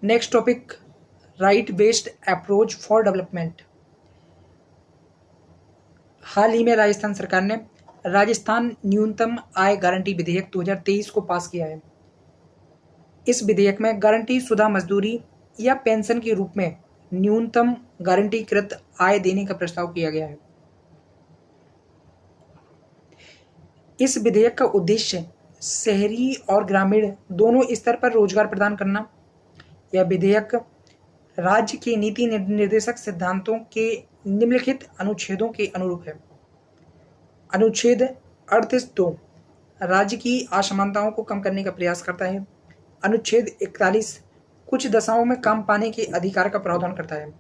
Next topic, right based approach for development. हाल ही में राजस्थान सरकार ने राजस्थान न्यूनतम आय गारंटी विधेयक 2023 को पास किया है। इस विधेयक में गारंटी शुदा मजदूरी या पेंशन के रूप में न्यूनतम गारंटीकृत आय देने का प्रस्ताव किया गया है। इस विधेयक का उद्देश्य शहरी और ग्रामीण दोनों स्तर पर रोजगार प्रदान करना। यह विधेयक राज्य के नीति निर्देशक सिद्धांतों के निम्नलिखित अनुच्छेदों के अनुरूप है। अनुच्छेद 38(2) राज्य की असमानताओं को कम करने का प्रयास करता है। अनुच्छेद 41 कुछ दशाओं में काम पाने के अधिकार का प्रावधान करता है।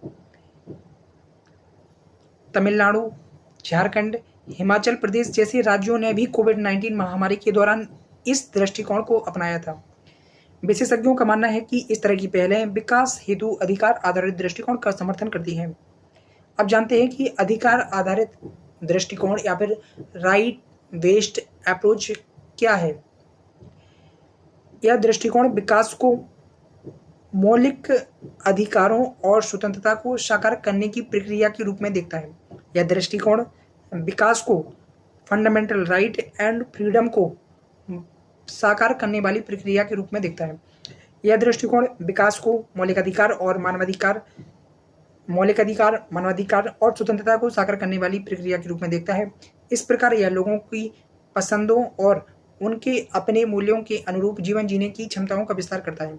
तमिलनाडु, झारखंड, हिमाचल प्रदेश जैसे राज्यों ने भी कोविड-19 महामारी के दौरान इस दृष्टिकोण को अपनाया था। विशेषज्ञों का मानना है कि इस तरह की पहलें विकास हेतु अधिकार आधारित दृष्टिकोण का समर्थन करती हैं। अब जानते हैं कि अधिकार आधारित दृष्टिकोण या फिर राइट बेस्ड अप्रोच क्या है। यह दृष्टिकोण विकास को मौलिक अधिकारों और स्वतंत्रता को साकार करने की प्रक्रिया के रूप में देखता है। यह दृष्टिकोण विकास को फंडामेंटल राइट एंड फ्रीडम को साकार करने वाली प्रक्रिया के रूप में देखता है। यह दृष्टिकोण विकास को मौलिक अधिकार, मानवाधिकार और स्वतंत्रता को साकार करने वाली प्रक्रिया के रूप में देखता है। इस प्रकार यह लोगों की पसंदों और उनके अपने मूल्यों के अनुरूप जीवन जीने की क्षमताओं का विस्तार करता है।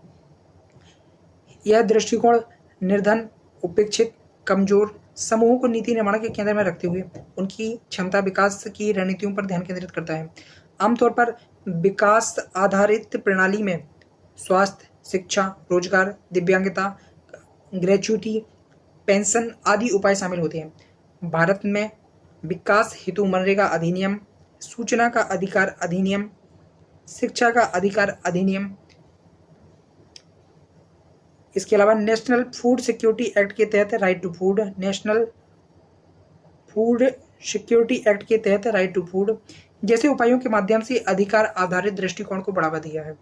यह दृष्टिकोण निर्धन, उपेक्षित, कमजोर समूहों को नीति निर्माण के केंद्र में रखते हुए उनकी क्षमता विकास की रणनीतियों पर ध्यान केंद्रित करता है। आमतौर पर विकास आधारित प्रणाली में स्वास्थ्य, शिक्षा, रोजगार, दिव्यांगता, ग्रेच्युटी, पेंशन आदि उपाय शामिल होते हैं। भारत में विकास हेतु मनरेगा अधिनियम, सूचना का अधिकार अधिनियम, शिक्षा का अधिकार अधिनियम, इसके अलावा नेशनल फूड सिक्योरिटी एक्ट के तहत right to food, national food security act के तहत राइट टू फूड जैसे उपायों के माध्यम से अधिकार आधारित दृष्टिकोण को बढ़ावा दिया है।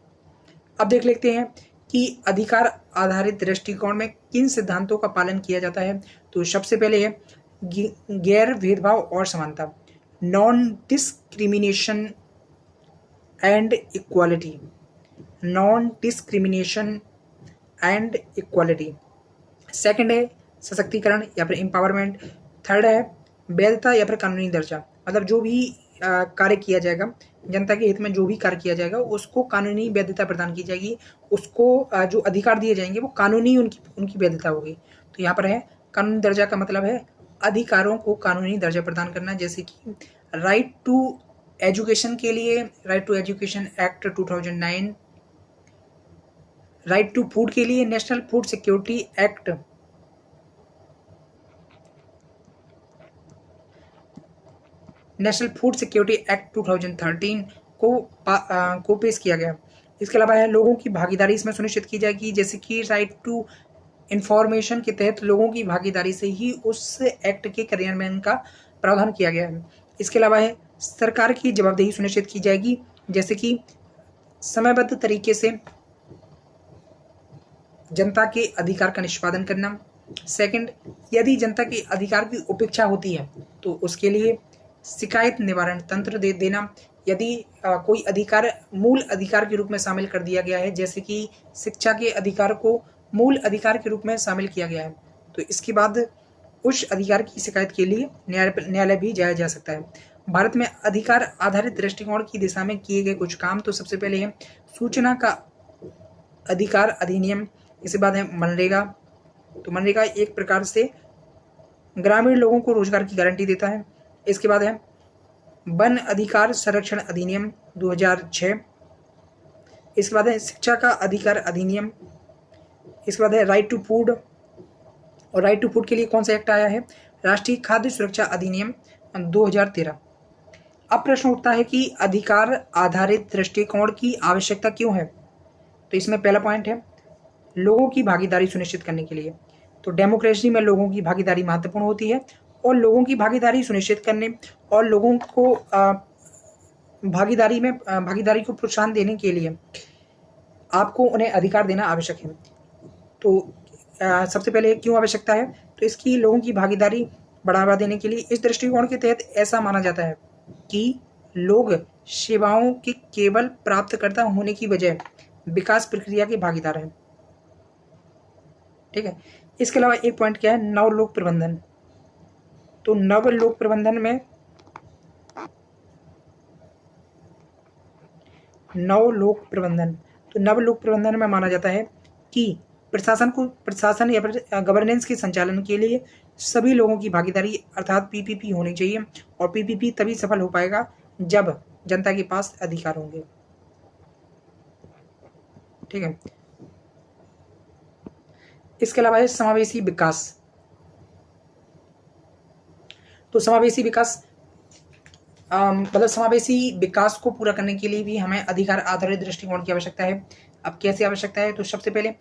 अब देख लेते हैं कि अधिकार आधारित दृष्टिकोण में किन सिद्धांतों का पालन किया जाता है। तो सबसे पहले है गैर भेदभाव और समानता, non discrimination and equality, non discrimination and equality. Second है सशक्तिकरण या फिर एम्पावरमेंट। थर्ड है वैधता या फिर कानूनी दर्जा, मतलब जो भी कार्य किया जाएगा, जनता के हित में जो भी कार्य किया जाएगा उसको कानूनी वैधता प्रदान की जाएगी, उसको जो अधिकार दिए जाएंगे वो कानूनी उनकी वैधता होगी। तो यहाँ पर है कानूनी दर्जा का मतलब है अधिकारों को कानूनी दर्जा प्रदान करना, जैसे कि राइट टू एजुकेशन के लिए right to education act 2009, right to food के लिए national food security act, national food security act 2013 को पेश किया गया। इसके अलावा है लोगों की भागीदारी इसमें सुनिश्चित की जाएगी, जैसे कि राइट टू इंफॉर्मेशन के तहत लोगों की भागीदारी से ही उस एक्ट के क्रियान्वयन का प्रावधान किया गया है। इसके अलावा है सरकार की जवाबदेही सुनिश्चित की जाएगी, जैसे कि समयबद्ध तरीके से जनता के अधिकार का निष्पादन करना। सेकंड, यदि जनता के अधिकार की उपेक्षा होती है तो उसके लिए शिकायत निवारण तंत्र दे देना। यदि कोई अधिकार मूल अधिकार के रूप में शामिल कर दिया गया है, जैसे कि शिक्षा के अधिकार को मूल अधिकार के रूप में शामिल किया गया है, तो इसके बाद उस अधिकार की शिकायत के लिए न्यायालय भी जाया जा सकता है। भारत में अधिकार आधारित दृष्टिकोण की दिशा में किए गए कुछ काम, तो सबसे पहले है सूचना का अधिकार अधिनियम। इसके बाद है मनरेगा। तो मनरेगा एक प्रकार से ग्रामीण लोगों को रोजगार की गारंटी देता है। इसके बाद है वन अधिकार संरक्षण अधिनियम 2006। इसके बाद है शिक्षा का अधिकार अधिनियम। इसके बाद है राइट टू फूड, और राइट टू फूड के लिए कौन सा एक्ट आया है, राष्ट्रीय खाद्य सुरक्षा अधिनियम 2013। अब प्रश्न उठता है कि अधिकार आधारित दृष्टिकोण की आवश्यकता क्यों है। तो इसमें पहला पॉइंट है लोगों की भागीदारी सुनिश्चित करने के लिए। तो डेमोक्रेसी में लोगों की भागीदारी महत्वपूर्ण होती है, और लोगों की भागीदारी सुनिश्चित करने और लोगों को भागीदारी को प्रोत्साहन देने के लिए आपको उन्हें अधिकार देना आवश्यक है। तो सबसे पहले क्यों आवश्यकता है? तो इसकी लोगों की भागीदारी बढ़ावा देने के लिए। इस दृष्टिकोण के तहत ऐसा माना जाता है कि लोग सेवाओं के केवल प्राप्तकर्ता होने की बजाय विकास प्रक्रिया के भागीदार हैं। ठीक है। इसके अलावा एक पॉइंट क्या है, नवलोक प्रबंधन। तो नवलोक प्रबंधन में नवलोक प्रबंधन में माना जाता है कि प्रशासन या फिर गवर्नेंस के संचालन के लिए सभी लोगों की भागीदारी अर्थात पीपीपी होनी चाहिए, और पीपीपी तभी सफल हो पाएगा जब जनता के पास अधिकार होंगे। ठीक है। इसके अलावा है समावेशी विकास। तो समावेशी विकास मतलब समावेशी विकास को पूरा करने के लिए भी हमें अधिकार आधारित दृष्टिकोण की आवश्यकता है। अब कैसे आवश्यकता है? तो सबसे पहले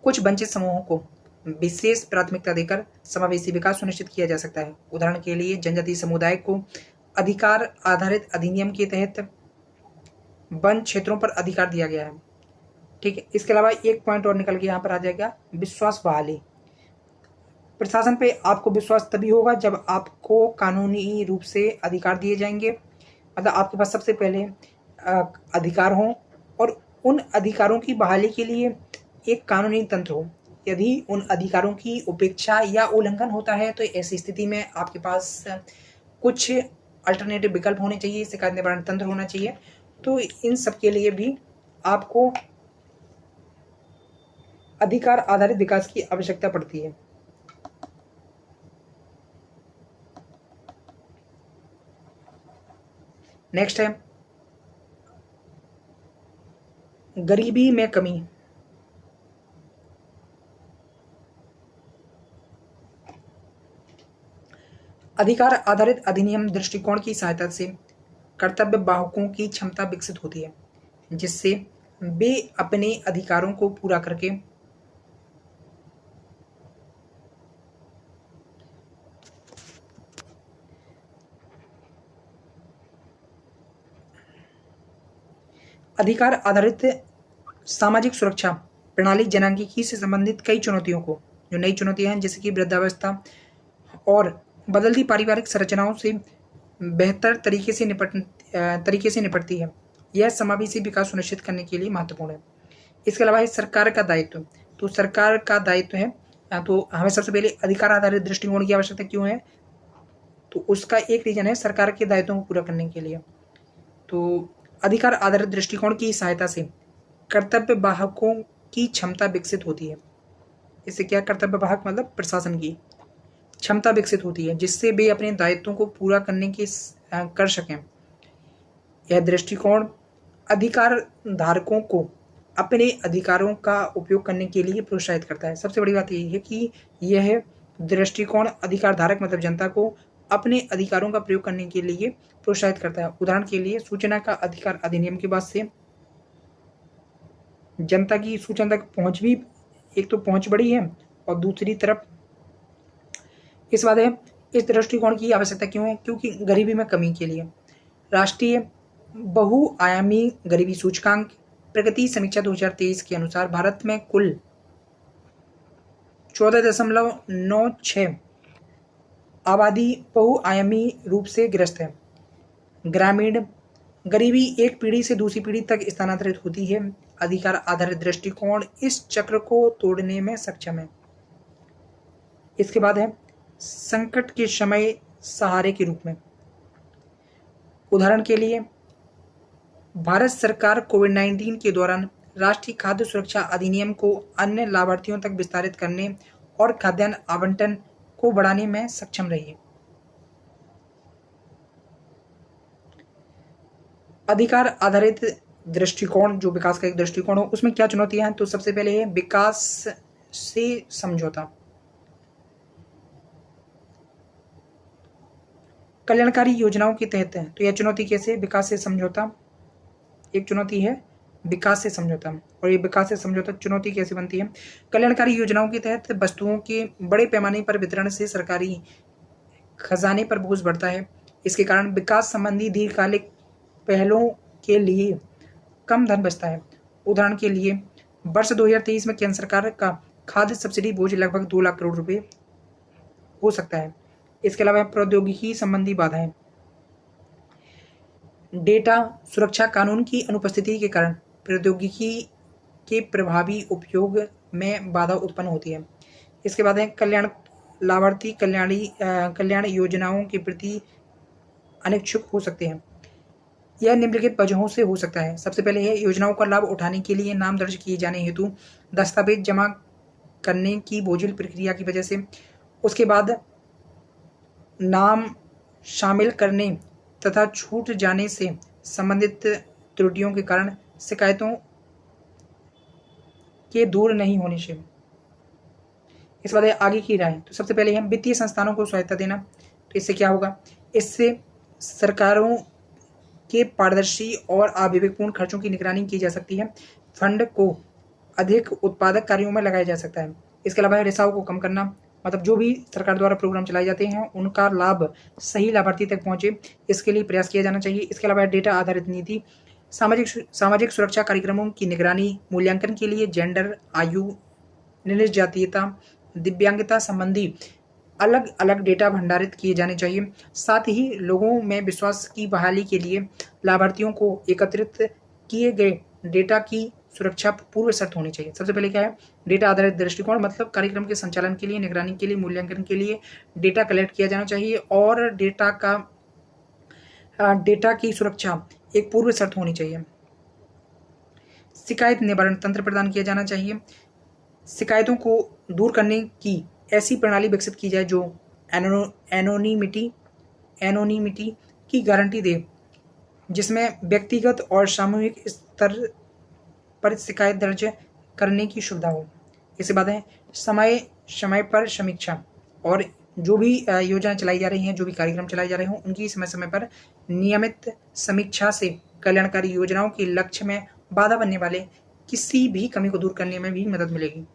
कुछ वंचित समूहों को विशेष प्राथमिकता देकर समावेशी विकास सुनिश्चित किया जा सकता है। उदाहरण के लिए जनजातीय समुदाय को अधिकार आधारित अधिनियम के तहत वन क्षेत्रों पर अधिकार दिया गया है। ठीक है। इसके अलावा एक पॉइंट और निकल के यहाँ पर आ जाएगा, विश्वास बहाली। प्रशासन पे आपको विश्वास तभी होगा जब आपको कानूनी रूप से अधिकार दिए जाएंगे, मतलब आपके पास सबसे पहले अधिकार हों और उन अधिकारों की बहाली के लिए एक कानूनी तंत्र हो। यदि उन अधिकारों की उपेक्षा या उल्लंघन होता है तो ऐसी स्थिति में आपके पास कुछ अल्टरनेटिव विकल्प होने चाहिए, शिकायत निवारण तंत्र होना चाहिए। तो इन सब के लिए भी आपको अधिकार आधारित विकास की आवश्यकता पड़ती है। नेक्स्ट है गरीबी में कमी। अधिकार आधारित अधिनियम दृष्टिकोण की सहायता से कर्तव्य बाहकों की क्षमता विकसित होती है, जिससे वे अपने अधिकारों को पूरा करके अधिकार आधारित सामाजिक सुरक्षा प्रणाली जनांगीकी से संबंधित कई चुनौतियों को, जो नई चुनौतियां हैं जैसे कि वृद्धावस्था और बदलती पारिवारिक संरचनाओं से बेहतर तरीके से निपटती है। यह समावेशी विकास सुनिश्चित करने के लिए महत्वपूर्ण है। इसके अलावा है सरकार का दायित्व। तो सरकार का दायित्व है, तो हमें सबसे पहले अधिकार आधारित दृष्टिकोण की आवश्यकता क्यों है? तो उसका एक रीजन है सरकार के दायित्वों को पूरा करने के लिए। तो अधिकार आधारित दृष्टिकोण की सहायता से कर्तव्य बाहकों की क्षमता विकसित होती है। इससे क्या, कर्तव्य बाहक मतलब प्रशासन की क्षमता विकसित होती है, जिससे वे अपने दायित्वों को पूरा कर सकें। यह दृष्टिकोण अधिकार धारकों को अपने अधिकारों का उपयोग करने के लिए प्रोत्साहित करता है। सबसे बड़ी बात यह है कि यह दृष्टिकोण अधिकार धारक मतलब जनता को अपने अधिकारों का प्रयोग करने के लिए प्रोत्साहित करता है। उदाहरण के लिए सूचना का अधिकार अधिनियम के बाद से जनता की सूचना तक पहुंच भी एक तो पहुंच बढ़ी है, और दूसरी तरफ इस बात है इस दृष्टिकोण की आवश्यकता क्यों है? क्योंकि गरीबी में कमी के लिए राष्ट्रीय बहुआयामी गरीबी सूचकांक प्रगति समीक्षा 2023 के अनुसार भारत में कुल 14.96 आबादी बहुआयामी रूप से ग्रस्त है। ग्रामीण गरीबी एक पीढ़ी से दूसरी पीढ़ी तक स्थानांतरित होती है। अधिकार आधारित दृष्टिकोण इस चक्र को तोड़ने में सक्षम है। इसके बाद है संकट के समय सहारे के रूप में। उदाहरण के लिए भारत सरकार कोविड-19 के दौरान राष्ट्रीय खाद्य सुरक्षा अधिनियम को अन्य लाभार्थियों तक विस्तारित करने और खाद्यान्न आवंटन को बढ़ाने में सक्षम रही है। अधिकार आधारित दृष्टिकोण जो विकास का एक दृष्टिकोण हो, उसमें क्या चुनौतियां हैं? तो सबसे पहले है विकास से समझौता। कल्याणकारी योजनाओं के तहत है, तो यह चुनौती कैसे? विकास से समझौता एक चुनौती है, विकास से समझौता। और ये विकास से समझौता चुनौती कैसे बनती है? कल्याणकारी योजनाओं के तहत वस्तुओं के बड़े पैमाने पर वितरण से सरकारी खजाने पर बोझ बढ़ता है। इसके कारण विकास संबंधी दीर्घकालिक पहलों के लिए कम धन बचता है। उदाहरण के लिए वर्ष 2023 में केंद्र सरकार का खाद्य सब्सिडी बोझ लगभग 2 लाख करोड़ रुपए हो सकता है। इसके अलावा प्रौद्योगिकी संबंधी बाधाएं, डेटा सुरक्षा कानून की अनुपस्थिति के कारण प्रौद्योगिकी के प्रभावी उपयोग में बाधा उत्पन्न होती है। इसके बाद है लाभार्थी कल्याण योजनाओं के प्रति अनिच्छुक हो सकते हैं। यह निम्नलिखित वजहों से हो सकता है। सबसे पहले है योजनाओं का लाभ उठाने के लिए नाम दर्ज किए जाने हेतु दस्तावेज जमा करने की बोझिल प्रक्रिया की वजह से। उसके बाद नाम शामिल करने तथा छूट जाने से संबंधित त्रुटियों के कारण शिकायतों के दूर नहीं होने से। इस बात आगे की राय, तो सबसे पहले हम वित्तीय संस्थानों को सहायता देना। तो इससे क्या होगा, इससे सरकारों के पारदर्शी और अविवेकपूर्ण खर्चों की निगरानी की जा सकती है। फंड को अधिक उत्पादक कार्यों में लगाया जा सकता है। इसके अलावा रिसाव को कम करना, मतलब जो भी सरकार द्वारा प्रोग्राम चलाए जाते हैं उनका लाभ सही लाभार्थी तक पहुंचे, इसके लिए प्रयास किया जाना चाहिए। इसके अलावा डेटा आधारित नीति, सामाजिक सुरक्षा कार्यक्रमों की निगरानी, मूल्यांकन के लिए जेंडर, आयु, निर्जातीयता, दिव्यांगता संबंधी अलग अलग डेटा भंडारित किए जाने चाहिए। साथ ही लोगों में विश्वास की बहाली के लिए लाभार्थियों को एकत्रित किए गए डेटा की सुरक्षा पूर्व शर्त होनी चाहिए। सबसे पहले क्या है, डेटा आधारित दृष्टिकोण, मतलब कार्यक्रम के संचालन के लिए, निगरानी के लिए, मूल्यांकन के लिए डेटा कलेक्ट किया जाना चाहिए और डेटा की सुरक्षा एक पूर्व शर्त होनी चाहिए। शिकायत निवारण तंत्र प्रदान किया जाना चाहिए। शिकायतों को दूर करने की ऐसी प्रणाली विकसित की जाए जो एनोनिमिटी की गारंटी दे, जिसमें व्यक्तिगत और सामूहिक स्तर पर शिकायत दर्ज करने की सुविधा हो। इसके बाद है समय पर समीक्षा, और जो भी योजना चलाई जा रही हैं, जो भी कार्यक्रम चलाए जा रहे हों, उनकी समय समय पर नियमित समीक्षा से कल्याणकारी योजनाओं के लक्ष्य में बाधा बनने वाले किसी भी कमी को दूर करने में भी मदद मिलेगी।